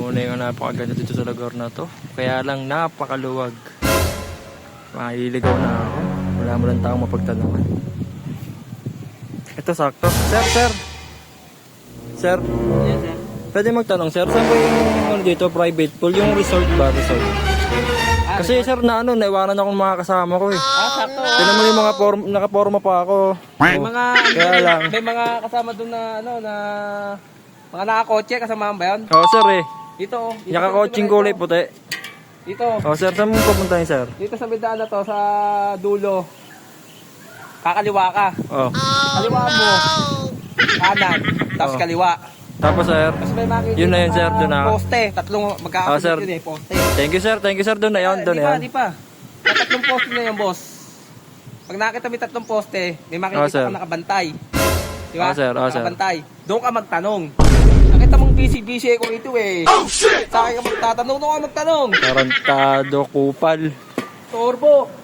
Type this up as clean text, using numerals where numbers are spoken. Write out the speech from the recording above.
Muna yung napakaganda dito sa lugar na to. Kaya lang napakaluwag. Mahiligaw na ako. Wala mo lang taong mapagtanungan. Ito sakto. Sir, sir. Sir. Yes, sir. Pwede magtanong, sir. Saan ba yung ano dito, private pool? Yung resort ba? Resort? Kasi sir, naiwanan akong mga kasama ko eh. Sakto. Tinan mo yung mga nakaporma pa ako. May mga, Kaya lang. may mga kasama doon na, mga nakakotse, kasama ba yun? Oo sir eh. Dito, oh. Dito Naka-coaching sa kulay ito. puti. Dito, Oh sir, saan mo pupuntahin sir? dito sa bidaan na to, sa dulo. Kakaliwa ka. Oh. Kaliwa mo. Kanan, tapos Oh. kaliwa. Tapos sir. Tapos may makikita Yun na yun, sir. Doon na. poste, tatlong Oh, sir. magkakapit yun eh, poste. Thank you sir, doon na yun, doon na yun. Di pa. Sa tatlong poste na yun, boss. Pag nakita mo yung tatlong poste, may makikita sir. ka nakabantay. Di ba? Sir, sir. Nakabantay. Doon ka magtanong. Nakita mong busy ako ito eh. Oh, shit! Sa akin ka magtatanong, doon ka magtanong. Tarantado, kupal. Turbo.